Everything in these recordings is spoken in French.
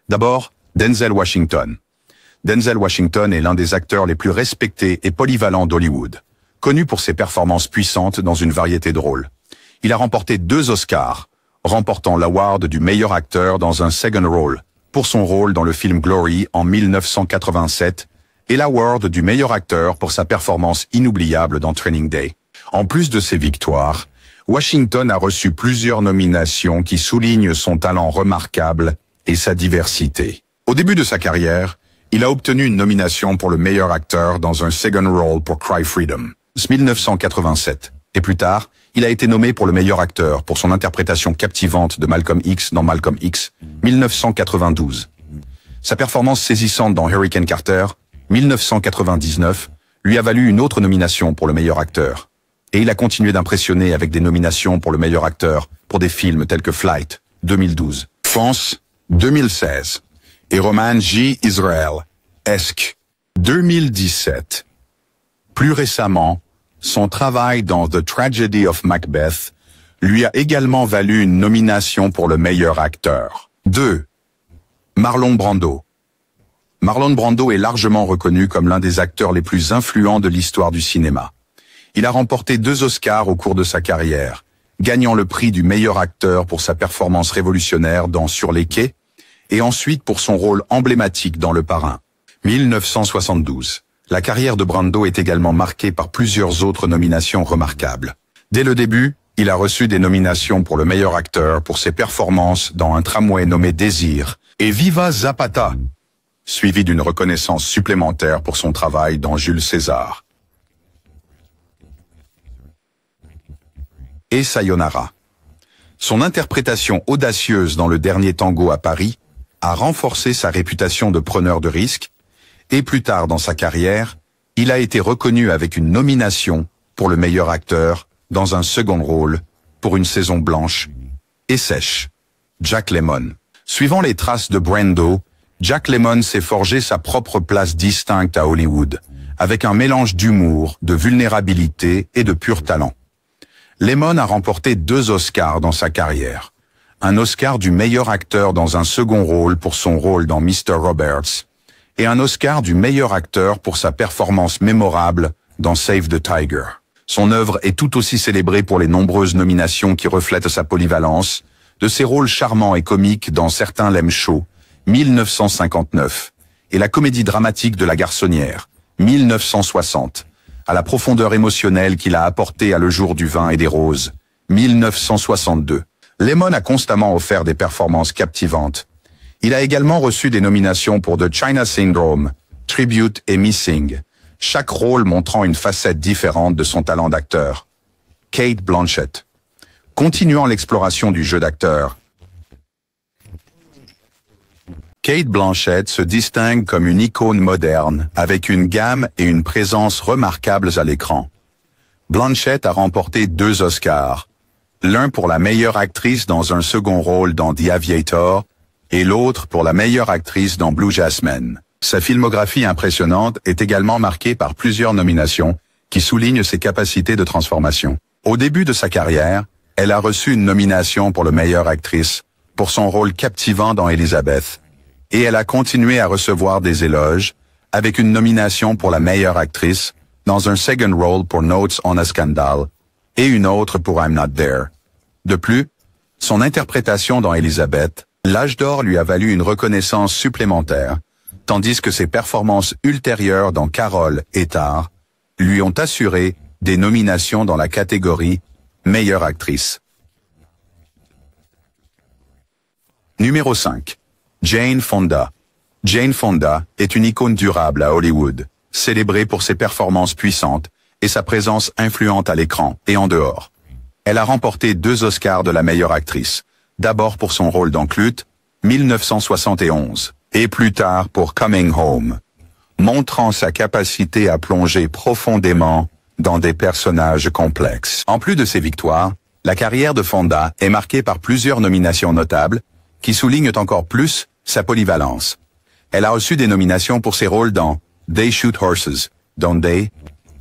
D'abord, Denzel Washington. Denzel Washington est l'un des acteurs les plus respectés et polyvalents d'Hollywood, connu pour ses performances puissantes dans une variété de rôles. Il a remporté 2 Oscars, remportant l'award du meilleur acteur dans un second role, pour son rôle dans le film Glory en 1987, et l'award du meilleur acteur pour sa performance inoubliable dans Training Day. En plus de ses victoires, Washington a reçu plusieurs nominations qui soulignent son talent remarquable et sa diversité. Au début de sa carrière, il a obtenu une nomination pour le meilleur acteur dans un second role pour Cry Freedom, 1987. Et plus tard, il a été nommé pour le meilleur acteur pour son interprétation captivante de Malcolm X dans Malcolm X, 1992. Sa performance saisissante dans Hurricane Carter, 1999, lui a valu une autre nomination pour le meilleur acteur. Et il a continué d'impressionner avec des nominations pour le meilleur acteur pour des films tels que Flight, 2012, France, 2016, et Roman J. Israel, Esque, 2017. Plus récemment, son travail dans The Tragedy of Macbeth lui a également valu une nomination pour le meilleur acteur. 2. Marlon Brando. Marlon Brando est largement reconnu comme l'un des acteurs les plus influents de l'histoire du cinéma. Il a remporté 2 Oscars au cours de sa carrière, gagnant le prix du meilleur acteur pour sa performance révolutionnaire dans Sur les quais, et ensuite pour son rôle emblématique dans Le Parrain. 1972. La carrière de Brando est également marquée par plusieurs autres nominations remarquables. Dès le début, il a reçu des nominations pour le meilleur acteur pour ses performances dans Un tramway nommé Désir et Viva Zapata, suivi d'une reconnaissance supplémentaire pour son travail dans Jules César et Sayonara. Son interprétation audacieuse dans Le Dernier Tango à Paris a renforcé sa réputation de preneur de risques, et plus tard dans sa carrière, il a été reconnu avec une nomination pour le meilleur acteur dans un second rôle pour Une saison blanche et sèche. Jack Lemmon. Suivant les traces de Brando, Jack Lemmon s'est forgé sa propre place distincte à Hollywood, avec un mélange d'humour, de vulnérabilité et de pur talent. Lemmon a remporté 2 Oscars dans sa carrière. Un Oscar du meilleur acteur dans un second rôle pour son rôle dans Mr. Roberts, et un Oscar du meilleur acteur pour sa performance mémorable dans Save the Tiger. Son œuvre est tout aussi célébrée pour les nombreuses nominations qui reflètent sa polyvalence, de ses rôles charmants et comiques dans Certains l'aiment chaud, 1959, et la comédie dramatique de La Garçonnière, 1960, à la profondeur émotionnelle qu'il a apportée à Le jour du vin et des roses, 1962. Lemmon a constamment offert des performances captivantes. Il a également reçu des nominations pour The China Syndrome, Tribute et Missing, chaque rôle montrant une facette différente de son talent d'acteur. Cate Blanchett. Continuant l'exploration du jeu d'acteur, Cate Blanchett se distingue comme une icône moderne, avec une gamme et une présence remarquables à l'écran. Blanchett a remporté 2 Oscars, l'un pour la meilleure actrice dans un second rôle dans The Aviator, et l'autre pour la meilleure actrice dans Blue Jasmine. Sa filmographie impressionnante est également marquée par plusieurs nominations qui soulignent ses capacités de transformation. Au début de sa carrière, elle a reçu une nomination pour la meilleure actrice pour son rôle captivant dans Elizabeth, et elle a continué à recevoir des éloges avec une nomination pour la meilleure actrice dans un second role pour Notes on a Scandal et une autre pour I'm Not There. De plus, son interprétation dans Elizabeth, l'âge d'or lui a valu une reconnaissance supplémentaire, tandis que ses performances ultérieures dans Carol et Tar lui ont assuré des nominations dans la catégorie meilleure actrice. Numéro 5. Jane Fonda. Jane Fonda est une icône durable à Hollywood, célébrée pour ses performances puissantes et sa présence influente à l'écran et en dehors. Elle a remporté 2 Oscars de la meilleure actrice, d'abord pour son rôle dans Clute, 1971, et plus tard pour Coming Home, montrant sa capacité à plonger profondément dans des personnages complexes. En plus de ses victoires, la carrière de Fonda est marquée par plusieurs nominations notables qui soulignent encore plus sa polyvalence. Elle a reçu des nominations pour ses rôles dans They Shoot Horses, Don't They,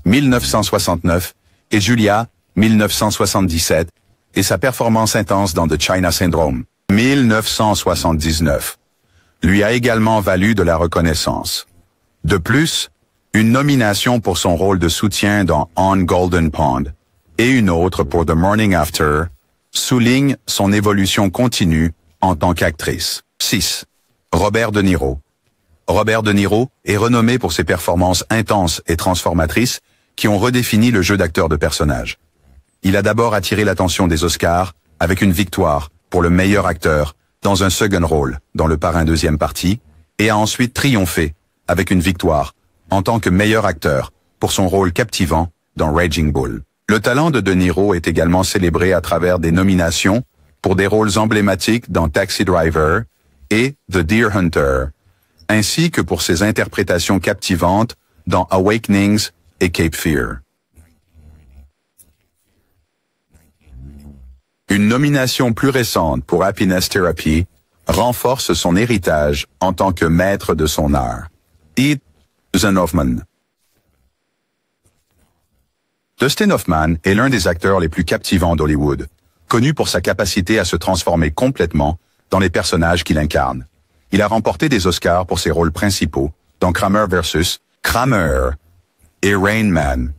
1969, et Julia, 1977, et sa performance intense dans The China Syndrome, 1979. lui a également valu de la reconnaissance. De plus, une nomination pour son rôle de soutien dans On Golden Pond et une autre pour The Morning After soulignent son évolution continue en tant qu'actrice. 6. Robert De Niro. Robert De Niro est renommé pour ses performances intenses et transformatrices qui ont redéfini le jeu d'acteur de personnage. Il a d'abord attiré l'attention des Oscars avec une victoire pour le meilleur acteur dans un second rôle dans Le Parrain deuxième partie et a ensuite triomphé avec une victoire en tant que meilleur acteur pour son rôle captivant dans Raging Bull. Le talent de De Niro est également célébré à travers des nominations pour des rôles emblématiques dans Taxi Driver et The Deer Hunter, ainsi que pour ses interprétations captivantes dans Awakenings et Cape Fear. Une nomination plus récente pour Happiness Therapy renforce son héritage en tant que maître de son art. Dustin Hoffman. Dustin Hoffman est l'un des acteurs les plus captivants d'Hollywood, connu pour sa capacité à se transformer complètement dans les personnages qu'il incarne. Il a remporté des Oscars pour ses rôles principaux dans Kramer vs. Kramer et Rain Man,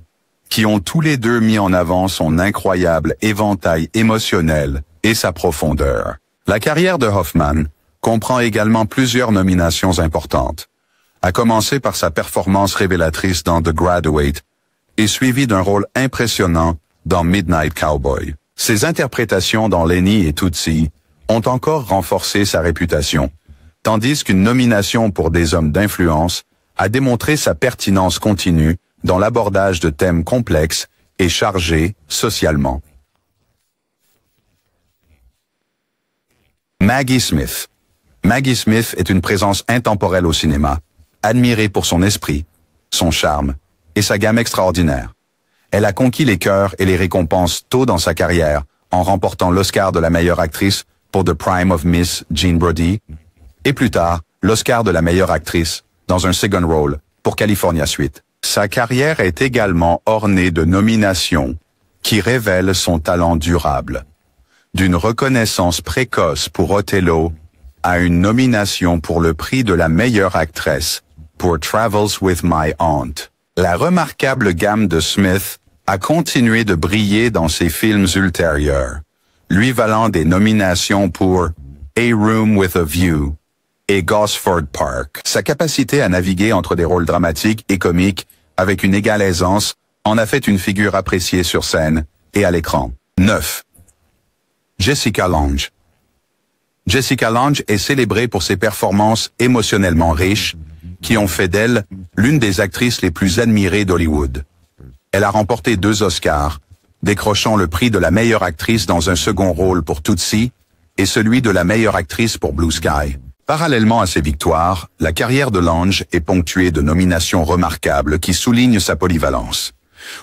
qui ont tous les deux mis en avant son incroyable éventail émotionnel et sa profondeur. La carrière de Hoffman comprend également plusieurs nominations importantes, à commencer par sa performance révélatrice dans The Graduate et suivie d'un rôle impressionnant dans Midnight Cowboy. Ses interprétations dans Lenny et Tootsie ont encore renforcé sa réputation, tandis qu'une nomination pour Des hommes d'influence a démontré sa pertinence continue dans l'abordage de thèmes complexes et chargés socialement. Maggie Smith. Maggie Smith est une présence intemporelle au cinéma, admirée pour son esprit, son charme et sa gamme extraordinaire. Elle a conquis les cœurs et les récompenses tôt dans sa carrière en remportant l'Oscar de la meilleure actrice pour The Prime of Miss Jean Brody et plus tard l'Oscar de la meilleure actrice dans un second rôle pour California Suite. Sa carrière est également ornée de nominations qui révèlent son talent durable. D'une reconnaissance précoce pour Othello à une nomination pour le prix de la meilleure actrice pour Travels with My Aunt. La remarquable gamme de Smith a continué de briller dans ses films ultérieurs, lui valant des nominations pour A Room with a View et Gosford Park. Sa capacité à naviguer entre des rôles dramatiques et comiques avec une égale aisance en a fait une figure appréciée sur scène et à l'écran. 9. Jessica Lange. Jessica Lange est célébrée pour ses performances émotionnellement riches qui ont fait d'elle l'une des actrices les plus admirées d'Hollywood. Elle a remporté 2 Oscars, décrochant le prix de la meilleure actrice dans un second rôle pour Tootsie et celui de la meilleure actrice pour Blue Sky. Parallèlement à ces victoires, la carrière de Lange est ponctuée de nominations remarquables qui soulignent sa polyvalence.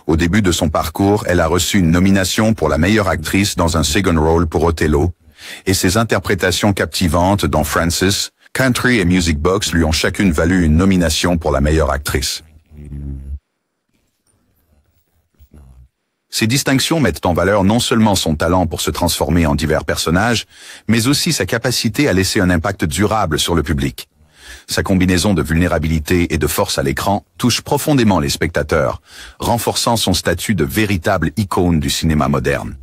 Au début de son parcours, elle a reçu une nomination pour la meilleure actrice dans un second rôle pour Othello, et ses interprétations captivantes dans Frances, Country et Music Box lui ont chacune valu une nomination pour la meilleure actrice. Ces distinctions mettent en valeur non seulement son talent pour se transformer en divers personnages, mais aussi sa capacité à laisser un impact durable sur le public. Sa combinaison de vulnérabilité et de force à l'écran touche profondément les spectateurs, renforçant son statut de véritable icône du cinéma moderne.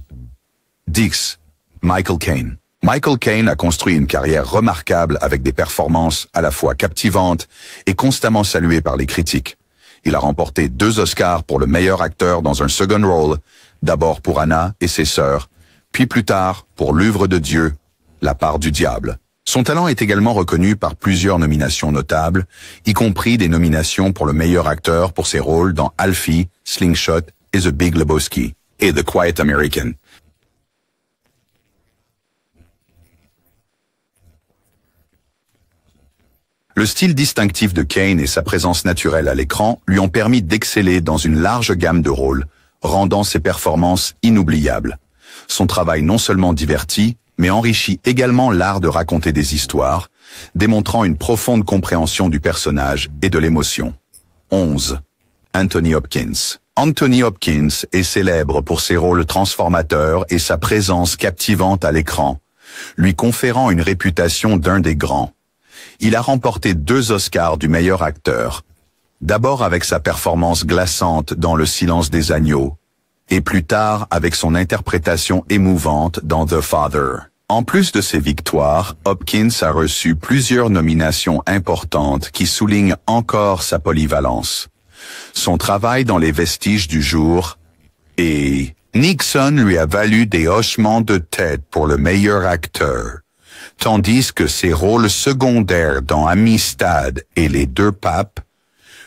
10. Michael Caine. Michael Caine a construit une carrière remarquable avec des performances à la fois captivantes et constamment saluées par les critiques. Il a remporté 2 Oscars pour le meilleur acteur dans un second rôle, d'abord pour Anna et ses sœurs, puis plus tard pour L'œuvre de Dieu, La part du diable. Son talent est également reconnu par plusieurs nominations notables, y compris des nominations pour le meilleur acteur pour ses rôles dans Alfie, Slingshot et The Big Lebowski, et The Quiet American. Le style distinctif de Caine et sa présence naturelle à l'écran lui ont permis d'exceller dans une large gamme de rôles, rendant ses performances inoubliables. Son travail non seulement divertit, mais enrichit également l'art de raconter des histoires, démontrant une profonde compréhension du personnage et de l'émotion. 11. Anthony Hopkins. Anthony Hopkins est célèbre pour ses rôles transformateurs et sa présence captivante à l'écran, lui conférant une réputation d'un des grands. Il a remporté 2 Oscars du meilleur acteur. D'abord avec sa performance glaçante dans Le Silence des agneaux, et plus tard avec son interprétation émouvante dans The Father. En plus de ses victoires, Hopkins a reçu plusieurs nominations importantes qui soulignent encore sa polyvalence. Son travail dans Les Vestiges du jour et Nixon lui a valu des hochements de tête pour le meilleur acteur, tandis que ses rôles secondaires dans Amistad et Les Deux Papes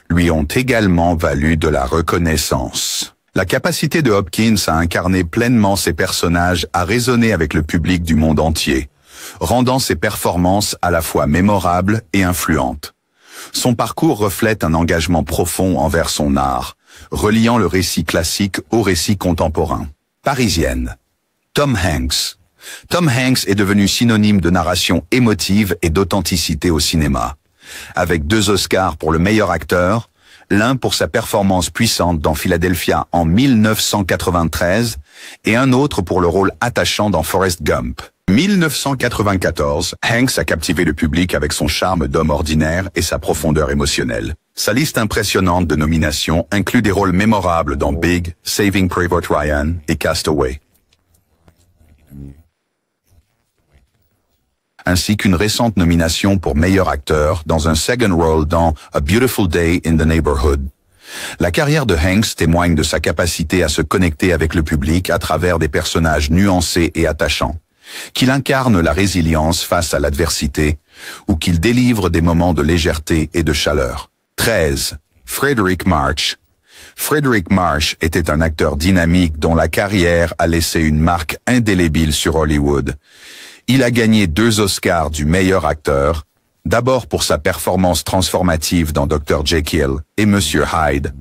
lui ont également valu de la reconnaissance. La capacité de Hopkins à incarner pleinement ses personnages a résonné avec le public du monde entier, rendant ses performances à la fois mémorables et influentes. Son parcours reflète un engagement profond envers son art, reliant le récit classique au récit contemporain. Parisienne. Tom Hanks. Tom Hanks est devenu synonyme de narration émotive et d'authenticité au cinéma, avec 2 Oscars pour le meilleur acteur, l'un pour sa performance puissante dans Philadelphia en 1993 et un autre pour le rôle attachant dans Forrest Gump. 1994, Hanks a captivé le public avec son charme d'homme ordinaire et sa profondeur émotionnelle. Sa liste impressionnante de nominations inclut des rôles mémorables dans Big, Saving Private Ryan et Castaway, ainsi qu'une récente nomination pour meilleur acteur dans un second role dans A Beautiful Day in the Neighborhood. La carrière de Hanks témoigne de sa capacité à se connecter avec le public à travers des personnages nuancés et attachants, qu'il incarne la résilience face à l'adversité ou qu'il délivre des moments de légèreté et de chaleur. 13. Frederick March. Frederick March était un acteur dynamique dont la carrière a laissé une marque indélébile sur Hollywood. Il a gagné 2 Oscars du meilleur acteur, d'abord pour sa performance transformative dans Dr. Jekyll et Monsieur Hyde,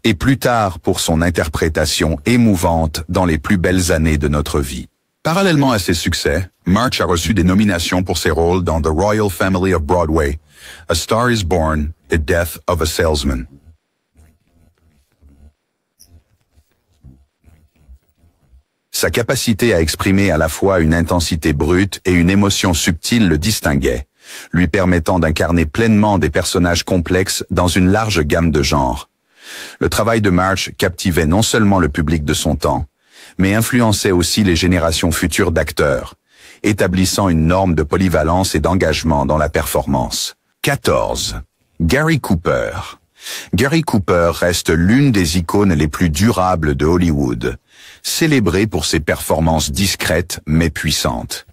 et plus tard pour son interprétation émouvante dans Les plus belles années de notre vie. Parallèlement à ses succès, March a reçu des nominations pour ses rôles dans The Royal Family of Broadway, A Star is Born et Death of a Salesman. Sa capacité à exprimer à la fois une intensité brute et une émotion subtile le distinguait, lui permettant d'incarner pleinement des personnages complexes dans une large gamme de genres. Le travail de March captivait non seulement le public de son temps, mais influençait aussi les générations futures d'acteurs, établissant une norme de polyvalence et d'engagement dans la performance. 14. Gary Cooper. Gary Cooper reste l'une des icônes les plus durables de Hollywood, célébré pour ses performances discrètes mais puissantes.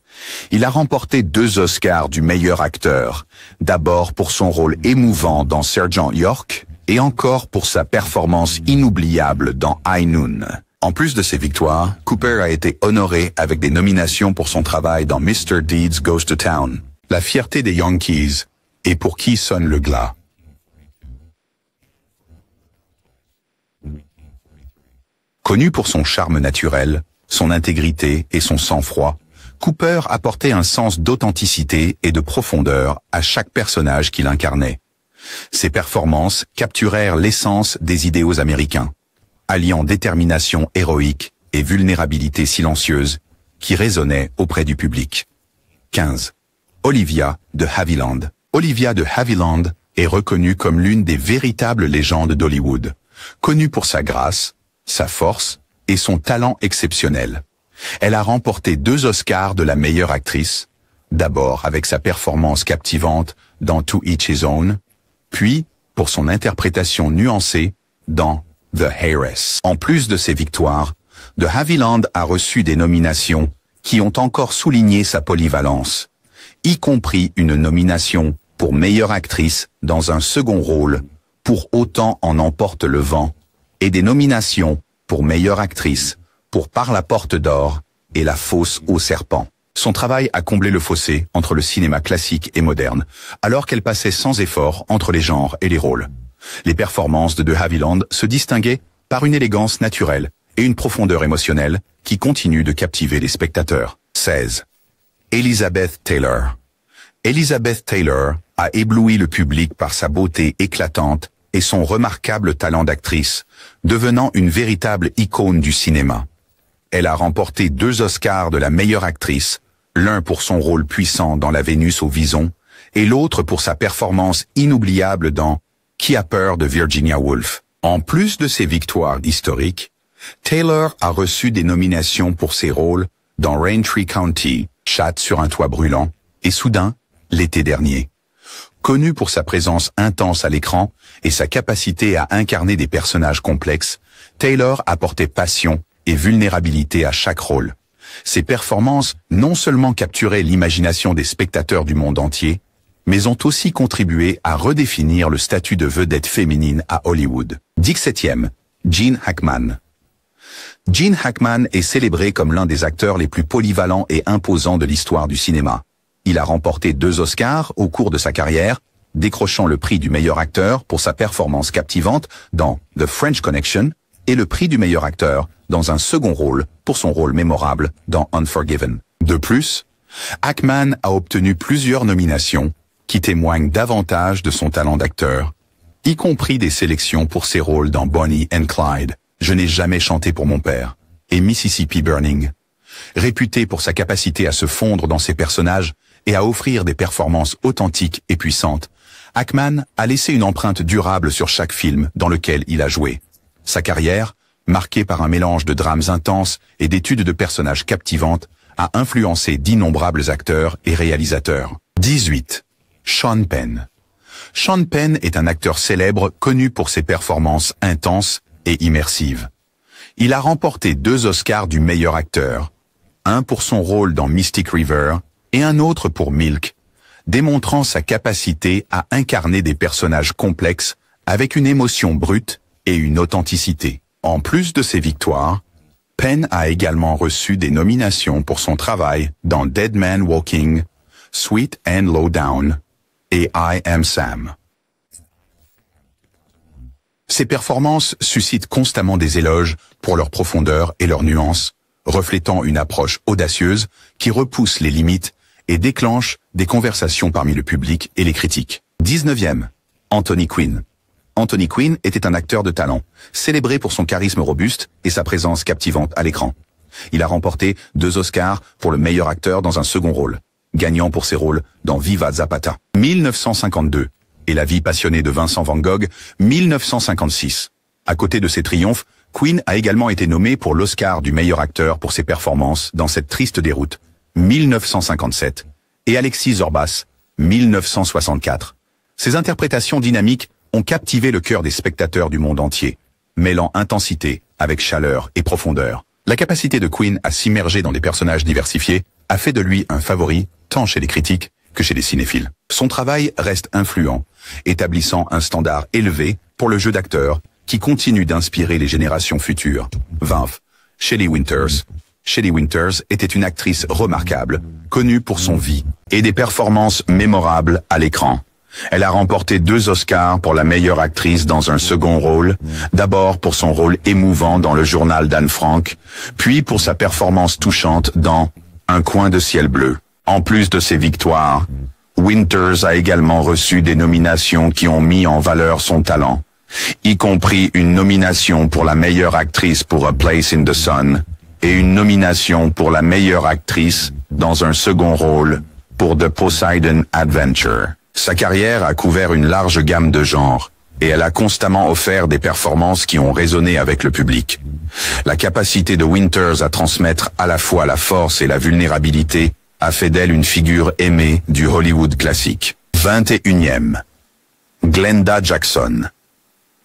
Il a remporté 2 Oscars du meilleur acteur, d'abord pour son rôle émouvant dans Sergent York et encore pour sa performance inoubliable dans High Noon. En plus de ses victoires, Cooper a été honoré avec des nominations pour son travail dans Mr. Deeds Goes to Town, La fierté des Yankees et Pour qui sonne le glas. Connu pour son charme naturel, son intégrité et son sang-froid, Cooper apportait un sens d'authenticité et de profondeur à chaque personnage qu'il incarnait. Ses performances capturèrent l'essence des idéaux américains, alliant détermination héroïque et vulnérabilité silencieuse qui résonnait auprès du public. 15. Olivia de Havilland. Olivia de Havilland est reconnue comme l'une des véritables légendes d'Hollywood, connue pour sa grâce, sa force et son talent exceptionnel. Elle a remporté 2 Oscars de la meilleure actrice, d'abord avec sa performance captivante dans To Each His Own, puis pour son interprétation nuancée dans The Heiress. En plus de ses victoires, de Havilland a reçu des nominations qui ont encore souligné sa polyvalence, y compris une nomination pour meilleure actrice dans un second rôle, pour Autant en emporte le vent, et des nominations pour meilleure actrice, pour Par la porte d'or et La fosse au serpent. Son travail a comblé le fossé entre le cinéma classique et moderne, alors qu'elle passait sans effort entre les genres et les rôles. Les performances de Havilland se distinguaient par une élégance naturelle et une profondeur émotionnelle qui continue de captiver les spectateurs. 16. Elizabeth Taylor. Elizabeth Taylor a ébloui le public par sa beauté éclatante et son remarquable talent d'actrice, devenant une véritable icône du cinéma. Elle a remporté 2 Oscars de la meilleure actrice, l'un pour son rôle puissant dans La Vénus au Vison et l'autre pour sa performance inoubliable dans Qui a peur de Virginia Woolf. En plus de ses victoires historiques, Taylor a reçu des nominations pour ses rôles dans Raintree County, Chatte sur un toit brûlant, et Soudain, l'été dernier. Connu pour sa présence intense à l'écran et sa capacité à incarner des personnages complexes, Taylor apportait passion et vulnérabilité à chaque rôle. Ses performances non seulement capturaient l'imagination des spectateurs du monde entier, mais ont aussi contribué à redéfinir le statut de vedette féminine à Hollywood. 17e, Gene Hackman. Gene Hackman est célébré comme l'un des acteurs les plus polyvalents et imposants de l'histoire du cinéma. Il a remporté 2 Oscars au cours de sa carrière, décrochant le prix du meilleur acteur pour sa performance captivante dans The French Connection et le prix du meilleur acteur dans un second rôle pour son rôle mémorable dans Unforgiven. De plus, Hackman a obtenu plusieurs nominations qui témoignent davantage de son talent d'acteur, y compris des sélections pour ses rôles dans Bonnie and Clyde, Je n'ai jamais chanté pour mon père, et Mississippi Burning. Réputé pour sa capacité à se fondre dans ses personnages et à offrir des performances authentiques et puissantes, Hackman a laissé une empreinte durable sur chaque film dans lequel il a joué. Sa carrière, marquée par un mélange de drames intenses et d'études de personnages captivantes, a influencé d'innombrables acteurs et réalisateurs. 18. Sean Penn. Sean Penn est un acteur célèbre connu pour ses performances intenses et immersives. Il a remporté 2 Oscars du meilleur acteur, un pour son rôle dans Mystic River et un autre pour Milk, démontrant sa capacité à incarner des personnages complexes avec une émotion brute et une authenticité. En plus de ses victoires, Penn a également reçu des nominations pour son travail dans Dead Man Walking, Sweet and Low Down et I Am Sam. Ses performances suscitent constamment des éloges pour leur profondeur et leur nuance, reflétant une approche audacieuse qui repousse les limites et déclenche des conversations parmi le public et les critiques. 19e, Anthony Quinn. Anthony Quinn était un acteur de talent, célébré pour son charisme robuste et sa présence captivante à l'écran. Il a remporté 2 Oscars pour le meilleur acteur dans un second rôle, gagnant pour ses rôles dans Viva Zapata, 1952, et La vie passionnée de Vincent Van Gogh, 1956. À côté de ses triomphes, Quinn a également été nommé pour l'Oscar du meilleur acteur pour ses performances dans Cette triste déroute, 1957, et Alexis Zorbas, 1964. Ses interprétations dynamiques ont captivé le cœur des spectateurs du monde entier, mêlant intensité avec chaleur et profondeur. La capacité de Quinn à s'immerger dans des personnages diversifiés a fait de lui un favori tant chez les critiques que chez les cinéphiles. Son travail reste influent, établissant un standard élevé pour le jeu d'acteur qui continue d'inspirer les générations futures. 20. Shelley Winters. Shelley Winters était une actrice remarquable, connue pour son vie et des performances mémorables à l'écran. Elle a remporté 2 Oscars pour la meilleure actrice dans un second rôle, d'abord pour son rôle émouvant dans Le journal d'Anne Frank, puis pour sa performance touchante dans Un coin de ciel bleu. En plus de ses victoires, Winters a également reçu des nominations qui ont mis en valeur son talent, y compris une nomination pour la meilleure actrice pour A Place in the Sun et une nomination pour la meilleure actrice dans un second rôle pour The Poseidon Adventure. Sa carrière a couvert une large gamme de genres, et elle a constamment offert des performances qui ont résonné avec le public. La capacité de Winters à transmettre à la fois la force et la vulnérabilité a fait d'elle une figure aimée du Hollywood classique. 21e. Glenda Jackson.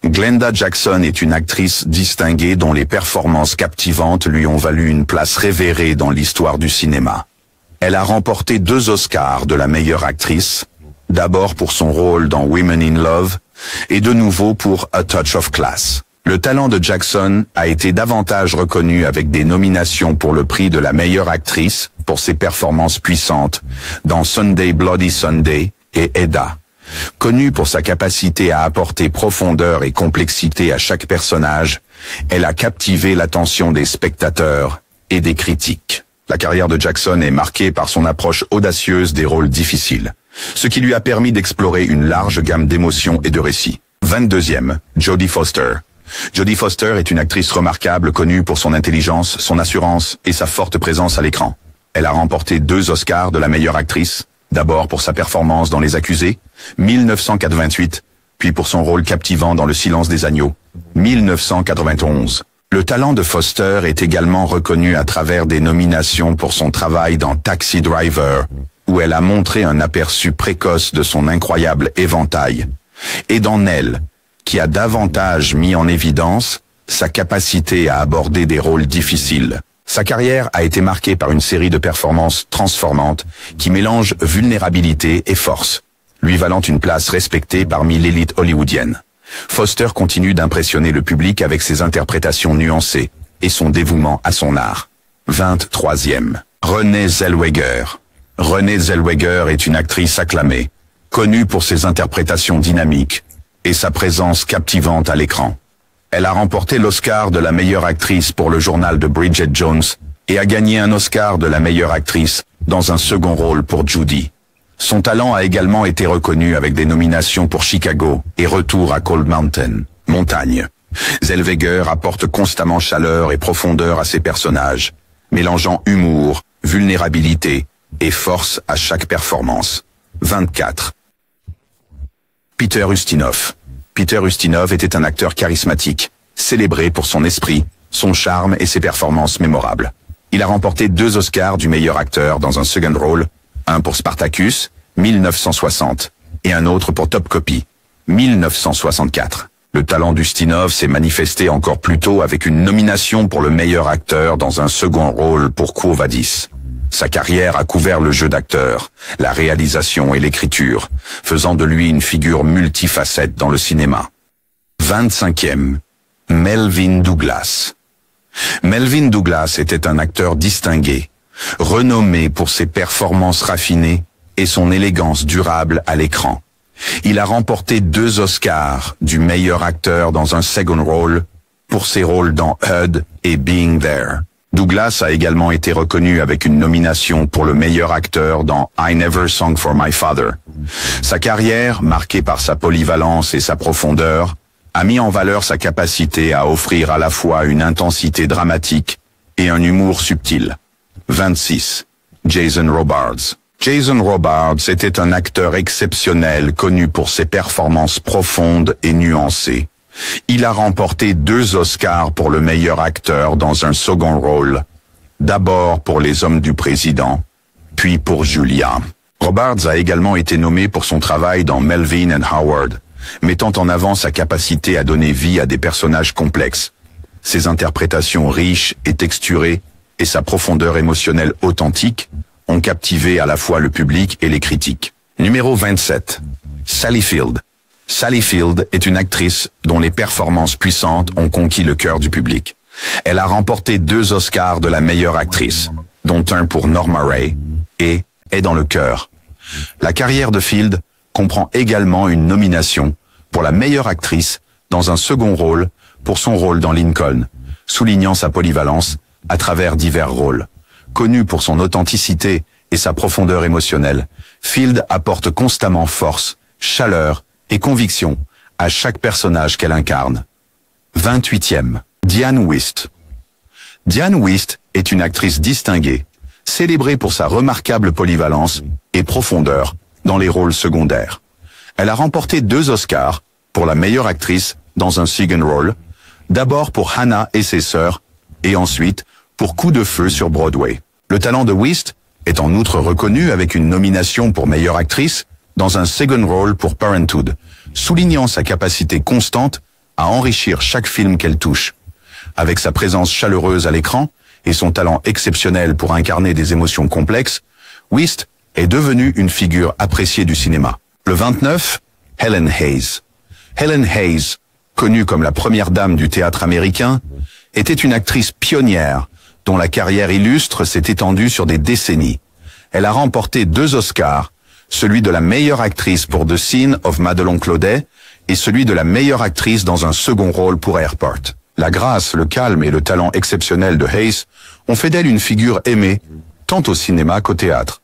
Glenda Jackson est une actrice distinguée dont les performances captivantes lui ont valu une place révérée dans l'histoire du cinéma. Elle a remporté 2 Oscars de la meilleure actrice, d'abord pour son rôle dans Women in Love, et de nouveau pour A Touch of Class. Le talent de Jackson a été davantage reconnu avec des nominations pour le prix de la meilleure actrice pour ses performances puissantes dans Sunday Bloody Sunday et Edda. Connue pour sa capacité à apporter profondeur et complexité à chaque personnage, elle a captivé l'attention des spectateurs et des critiques. La carrière de Jackson est marquée par son approche audacieuse des rôles difficiles, ce qui lui a permis d'explorer une large gamme d'émotions et de récits. 22e, Jodie Foster. Jodie Foster est une actrice remarquable connue pour son intelligence, son assurance et sa forte présence à l'écran. Elle a remporté 2 Oscars de la meilleure actrice, D'abord pour sa performance dans Les Accusés, 1988, puis pour son rôle captivant dans Le Silence des agneaux, 1991. Le talent de Foster est également reconnu à travers des nominations pour son travail dans Taxi Driver, où elle a montré un aperçu précoce de son incroyable éventail, et dans Nell, qui a davantage mis en évidence sa capacité à aborder des rôles difficiles. Sa carrière a été marquée par une série de performances transformantes qui mélangent vulnérabilité et force, lui valant une place respectée parmi l'élite hollywoodienne. Foster continue d'impressionner le public avec ses interprétations nuancées et son dévouement à son art. 23e. Renée Zellweger. Renée Zellweger est une actrice acclamée, connue pour ses interprétations dynamiques et sa présence captivante à l'écran. Elle a remporté l'Oscar de la meilleure actrice pour Le Journal de Bridget Jones et a gagné un Oscar de la meilleure actrice dans un second rôle pour Judy. Son talent a également été reconnu avec des nominations pour Chicago et Retour à Cold Mountain, Montagne. Zellweger apporte constamment chaleur et profondeur à ses personnages, mélangeant humour, vulnérabilité et force à chaque performance. 24. Peter Ustinov. Peter Ustinov était un acteur charismatique, célébré pour son esprit, son charme et ses performances mémorables. Il a remporté 2 Oscars du meilleur acteur dans un second rôle, un pour Spartacus, 1960, et un autre pour Top Copy, 1964. Le talent d'Ustinov s'est manifesté encore plus tôt avec une nomination pour le meilleur acteur dans un second rôle pour Quo Vadis. Sa carrière a couvert le jeu d'acteur, la réalisation et l'écriture, faisant de lui une figure multifacette dans le cinéma. 25e. Melvyn Douglas. Melvyn Douglas était un acteur distingué, renommé pour ses performances raffinées et son élégance durable à l'écran. Il a remporté 2 Oscars du meilleur acteur dans un second rôle pour ses rôles dans HUD et Being There. Douglas a également été reconnu avec une nomination pour le meilleur acteur dans I Never Sung for My Father. Sa carrière, marquée par sa polyvalence et sa profondeur, a mis en valeur sa capacité à offrir à la fois une intensité dramatique et un humour subtil. 26. Jason Robards. Jason Robards était un acteur exceptionnel connu pour ses performances profondes et nuancées. Il a remporté 2 Oscars pour le meilleur acteur dans un second rôle, d'abord pour Les Hommes du Président, puis pour Julia. Robards a également été nommé pour son travail dans Melvin and Howard, mettant en avant sa capacité à donner vie à des personnages complexes, ses interprétations riches et texturées et sa profondeur émotionnelle authentique ont captivé à la fois le public et les critiques. Numéro 27. Sally Field. Sally Field est une actrice dont les performances puissantes ont conquis le cœur du public. Elle a remporté 2 Oscars de la meilleure actrice, dont un pour Norma Ray, et Est dans le cœur. La carrière de Field comprend également une nomination pour la meilleure actrice dans un second rôle pour son rôle dans Lincoln, soulignant sa polyvalence à travers divers rôles. Connue pour son authenticité et sa profondeur émotionnelle, Field apporte constamment force, chaleur et conviction à chaque personnage qu'elle incarne. 28e. Diane Wiest. Diane Wiest est une actrice distinguée, célébrée pour sa remarquable polyvalence et profondeur dans les rôles secondaires. Elle a remporté 2 Oscars pour la meilleure actrice dans un second rôle, d'abord pour Hannah et ses sœurs, et ensuite pour Coup de feu sur Broadway. Le talent de Wiest est en outre reconnu avec une nomination pour meilleure actrice dans un second rôle pour Parenthood, soulignant sa capacité constante à enrichir chaque film qu'elle touche. Avec sa présence chaleureuse à l'écran et son talent exceptionnel pour incarner des émotions complexes, Wiest est devenue une figure appréciée du cinéma. Le 29, Helen Hayes. Helen Hayes, connue comme la première dame du théâtre américain, était une actrice pionnière dont la carrière illustre s'est étendue sur des décennies. Elle a remporté 2 Oscars, celui de la meilleure actrice pour The Scene of Madelon Claudet et celui de la meilleure actrice dans un second rôle pour Airport. La grâce, le calme et le talent exceptionnel de Hayes ont fait d'elle une figure aimée, tant au cinéma qu'au théâtre.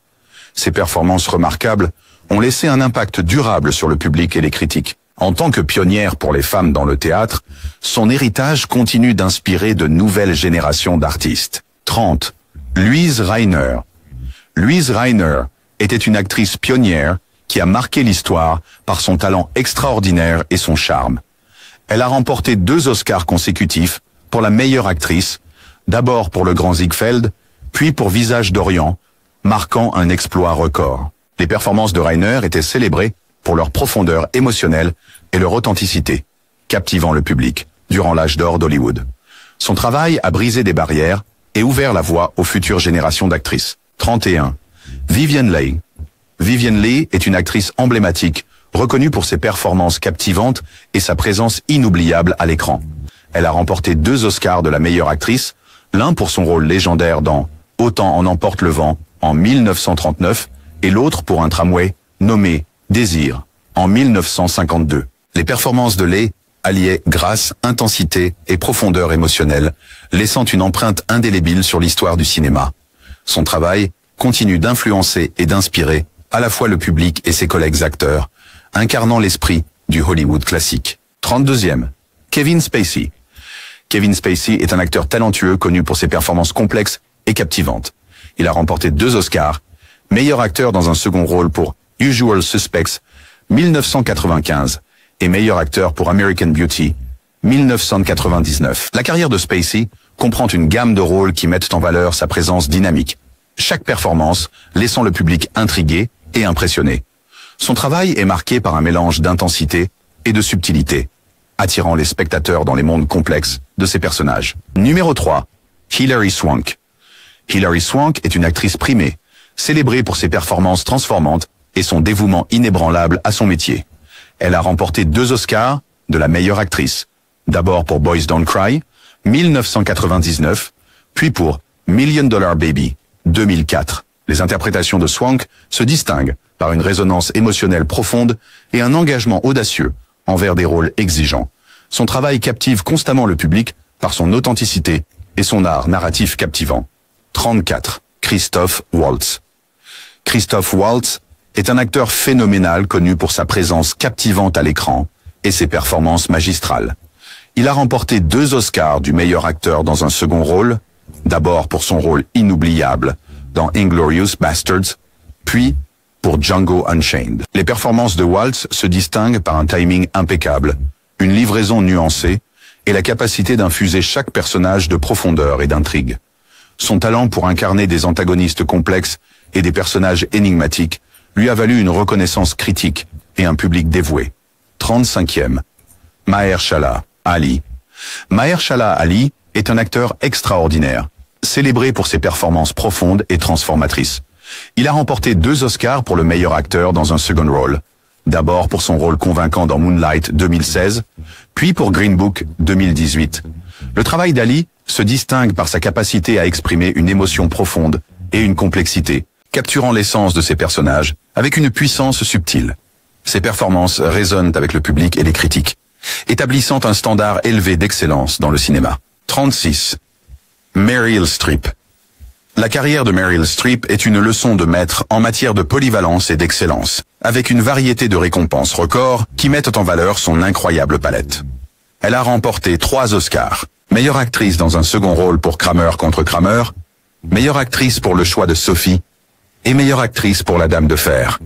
Ses performances remarquables ont laissé un impact durable sur le public et les critiques. En tant que pionnière pour les femmes dans le théâtre, son héritage continue d'inspirer de nouvelles générations d'artistes. 30. Louise Rainer. Louise Rainer était une actrice pionnière qui a marqué l'histoire par son talent extraordinaire et son charme. Elle a remporté 2 Oscars consécutifs pour la meilleure actrice, d'abord pour Le Grand Ziegfeld, puis pour Visage d'Orient, marquant un exploit record. Les performances de Reiner étaient célébrées pour leur profondeur émotionnelle et leur authenticité, captivant le public durant l'âge d'or d'Hollywood. Son travail a brisé des barrières et ouvert la voie aux futures générations d'actrices. 31. Vivien Leigh. Vivien Leigh est une actrice emblématique, reconnue pour ses performances captivantes et sa présence inoubliable à l'écran. Elle a remporté 2 Oscars de la meilleure actrice, l'un pour son rôle légendaire dans Autant en emporte le vent en 1939 et l'autre pour un tramway nommé Désir en 1952. Les performances de Leigh alliaient grâce, intensité et profondeur émotionnelle, laissant une empreinte indélébile sur l'histoire du cinéma. Son travail continue d'influencer et d'inspirer à la fois le public et ses collègues acteurs, incarnant l'esprit du Hollywood classique. 32e. Kevin Spacey. Kevin Spacey est un acteur talentueux connu pour ses performances complexes et captivantes. Il a remporté 2 Oscars, meilleur acteur dans un second rôle pour Usual Suspects, 1995, et meilleur acteur pour American Beauty, 1999. La carrière de Spacey comprend une gamme de rôles qui mettent en valeur sa présence dynamique, chaque performance laissant le public intrigué et impressionné. Son travail est marqué par un mélange d'intensité et de subtilité, attirant les spectateurs dans les mondes complexes de ses personnages. Numéro 3. Hilary Swank. Hilary Swank est une actrice primée, célébrée pour ses performances transformantes et son dévouement inébranlable à son métier. Elle a remporté 2 Oscars de la meilleure actrice, d'abord pour Boys Don't Cry, 1999, puis pour $1 Million Baby, 2004. Les interprétations de Swank se distinguent par une résonance émotionnelle profonde et un engagement audacieux envers des rôles exigeants. Son travail captive constamment le public par son authenticité et son art narratif captivant. 34. Christoph Waltz. Christoph Waltz est un acteur phénoménal connu pour sa présence captivante à l'écran et ses performances magistrales. Il a remporté 2 Oscars du meilleur acteur dans un second rôle, d'abord pour son rôle inoubliable dans Inglourious Basterds, puis pour Django Unchained. Les performances de Waltz se distinguent par un timing impeccable, une livraison nuancée et la capacité d'infuser chaque personnage de profondeur et d'intrigue. Son talent pour incarner des antagonistes complexes et des personnages énigmatiques lui a valu une reconnaissance critique et un public dévoué. 35e. Mahershala Ali. Mahershala Ali est un acteur extraordinaire, célébré pour ses performances profondes et transformatrices. Il a remporté 2 Oscars pour le meilleur acteur dans un second rôle, d'abord pour son rôle convaincant dans Moonlight 2016, puis pour Green Book 2018. Le travail d'Ali se distingue par sa capacité à exprimer une émotion profonde et une complexité, capturant l'essence de ses personnages avec une puissance subtile. Ses performances résonnent avec le public et les critiques, établissant un standard élevé d'excellence dans le cinéma. 36. Meryl Streep. La carrière de Meryl Streep est une leçon de maître en matière de polyvalence et d'excellence, avec une variété de récompenses records qui mettent en valeur son incroyable palette. Elle a remporté 3 Oscars. Meilleure actrice dans un second rôle pour Kramer contre Kramer, meilleure actrice pour Le choix de Sophie, et meilleure actrice pour La Dame de Fer.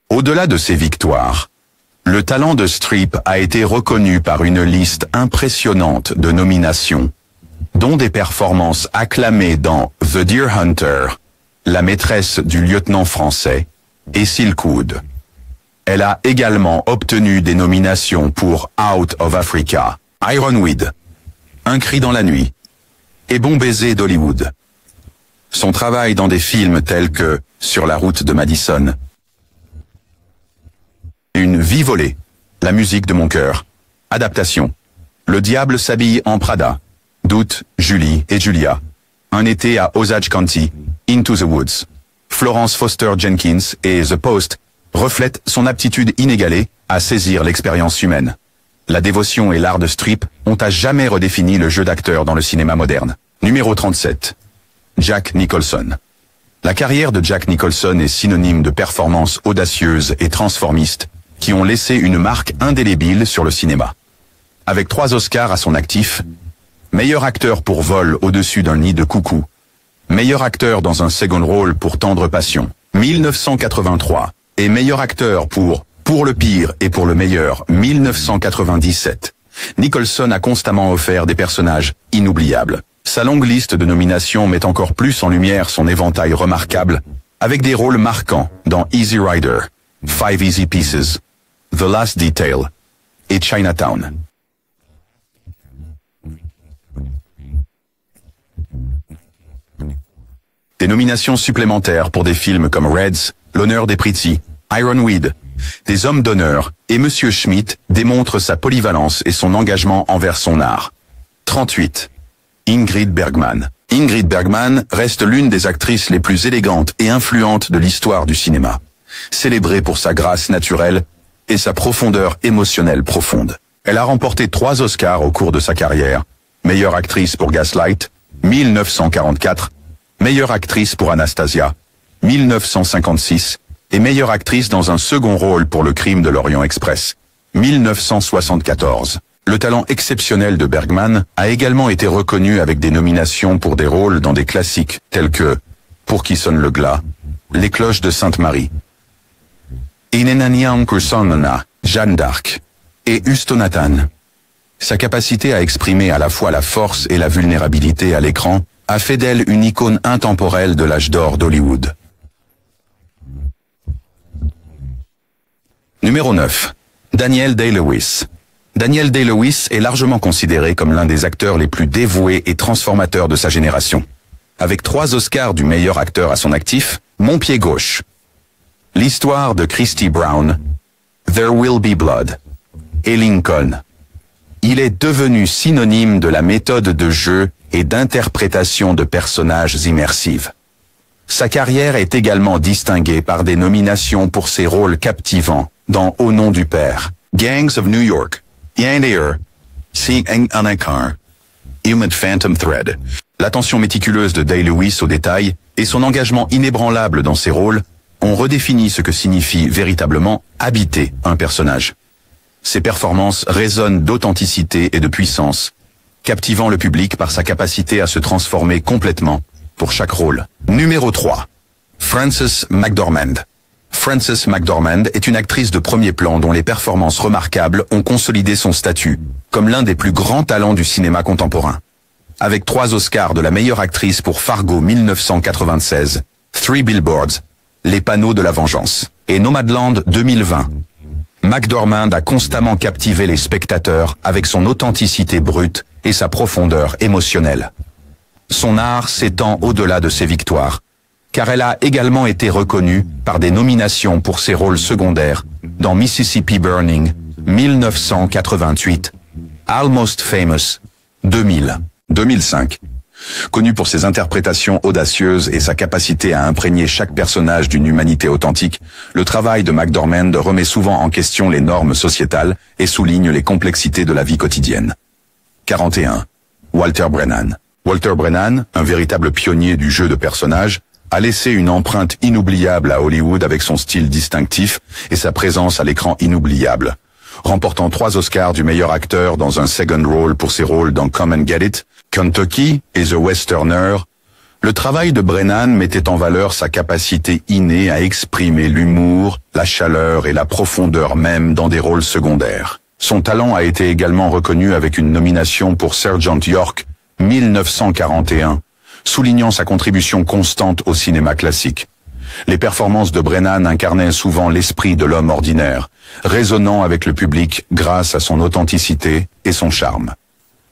Au-delà de ces victoires, le talent de Streep a été reconnu par une liste impressionnante de nominations, dont des performances acclamées dans The Deer Hunter, La maîtresse du lieutenant français, et Silkwood. Elle a également obtenu des nominations pour Out of Africa, Ironweed, Un cri dans la nuit, et Bon baiser d'Hollywood. Son travail dans des films tels que Sur la route de Madison, Une vie volée, La musique de mon cœur, Adaptation, Le diable s'habille en Prada, Doute, Julie et Julia, Un été à Osage County, Into the Woods, Florence Foster Jenkins et The Post reflètent son aptitude inégalée à saisir l'expérience humaine. La dévotion et l'art de Streep ont à jamais redéfini le jeu d'acteur dans le cinéma moderne. Numéro 37. Jack Nicholson. La carrière de Jack Nicholson est synonyme de performances audacieuses et transformistes qui ont laissé une marque indélébile sur le cinéma. Avec 3 Oscars à son actif, Meilleur acteur pour Vol au-dessus d'un nid de coucou. Meilleur acteur dans un second rôle pour Tendre Passion, 1983. Et meilleur acteur pour le pire et pour le meilleur, 1997. Nicholson a constamment offert des personnages inoubliables. Sa longue liste de nominations met encore plus en lumière son éventail remarquable, avec des rôles marquants dans Easy Rider, Five Easy Pieces, The Last Detail et Chinatown. Des nominations supplémentaires pour des films comme Reds, L'honneur des Pretty, Ironweed, Des hommes d'honneur et Monsieur Schmidt démontrent sa polyvalence et son engagement envers son art. 38. Ingrid Bergman. Ingrid Bergman reste l'une des actrices les plus élégantes et influentes de l'histoire du cinéma. Célébrée pour sa grâce naturelle et sa profondeur émotionnelle profonde. Elle a remporté 3 Oscars au cours de sa carrière. Meilleure actrice pour Gaslight, 1944. Meilleure actrice pour Anastasia, 1956. Et meilleure actrice dans un second rôle pour Le Crime de l'Orient Express, 1974. Le talent exceptionnel de Bergman a également été reconnu avec des nominations pour des rôles dans des classiques tels que Pour qui sonne le glas, Les cloches de Sainte-Marie, Inenaniam Kursonana, Jeanne d'Arc et Ustonatan. Sa capacité à exprimer à la fois la force et la vulnérabilité à l'écran a fait d'elle une icône intemporelle de l'âge d'or d'Hollywood. Numéro 9. Daniel Day-Lewis. Daniel Day-Lewis est largement considéré comme l'un des acteurs les plus dévoués et transformateurs de sa génération. Avec 3 Oscars du meilleur acteur à son actif, Mon pied gauche, L'histoire de Christy Brown, There Will Be Blood et Lincoln. Il est devenu synonyme de la méthode de jeu et d'interprétation de personnages immersives. Sa carrière est également distinguée par des nominations pour ses rôles captivants dans Au nom du père, Gangs of New York, Yan Air, Seeing Anakar, Human Phantom Thread. L'attention méticuleuse de Day-Lewis aux détails et son engagement inébranlable dans ses rôles ont redéfini ce que signifie véritablement habiter un personnage. Ses performances résonnent d'authenticité et de puissance, captivant le public par sa capacité à se transformer complètement pour chaque rôle. Numéro 3. Frances McDormand. Frances McDormand est une actrice de premier plan dont les performances remarquables ont consolidé son statut comme l'un des plus grands talents du cinéma contemporain. Avec 3 Oscars de la meilleure actrice pour Fargo 1996, Three Billboards, Les panneaux de la vengeance, et Nomadland 2020. McDormand a constamment captivé les spectateurs avec son authenticité brute et sa profondeur émotionnelle. Son art s'étend au-delà de ses victoires, car elle a également été reconnue par des nominations pour ses rôles secondaires dans Mississippi Burning, 1988, Almost Famous, 2005. Connu pour ses interprétations audacieuses et sa capacité à imprégner chaque personnage d'une humanité authentique, le travail de McDormand remet souvent en question les normes sociétales et souligne les complexités de la vie quotidienne. 41. Walter Brennan. Walter Brennan, un véritable pionnier du jeu de personnages, a laissé une empreinte inoubliable à Hollywood avec son style distinctif et sa présence à l'écran inoubliable. Remportant 3 Oscars du meilleur acteur dans un second role pour ses rôles dans Come and Get It, Kentucky et The Westerner, le travail de Brennan mettait en valeur sa capacité innée à exprimer l'humour, la chaleur et la profondeur même dans des rôles secondaires. Son talent a été également reconnu avec une nomination pour Sergeant York, 1941, soulignant sa contribution constante au cinéma classique. Les performances de Brennan incarnaient souvent l'esprit de l'homme ordinaire, résonnant avec le public grâce à son authenticité et son charme.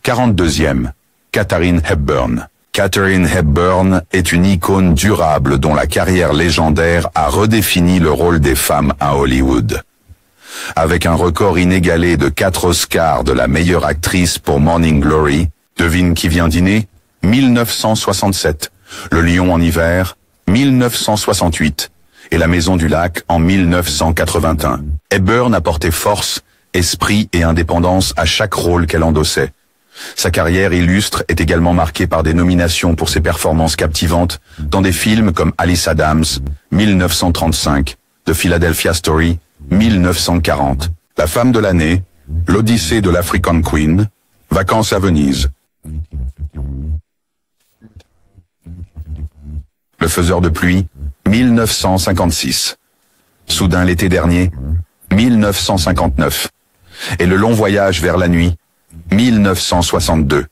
42e. Katharine Hepburn. Katharine Hepburn est une icône durable dont la carrière légendaire a redéfini le rôle des femmes à Hollywood. Avec un record inégalé de 4 Oscars de la meilleure actrice pour Morning Glory, devine qui vient dîner, 1967, Le Lion en hiver, 1968, et La Maison du Lac en 1981. Hepburn apportait force, esprit et indépendance à chaque rôle qu'elle endossait. Sa carrière illustre est également marquée par des nominations pour ses performances captivantes dans des films comme Alice Adams, 1935, The Philadelphia Story, 1940, La femme de l'année, L'Odyssée de l'African Queen, Vacances à Venise, Le faiseur de pluie, 1956. Soudain l'été dernier, 1959. Et le long voyage vers la nuit, 1962.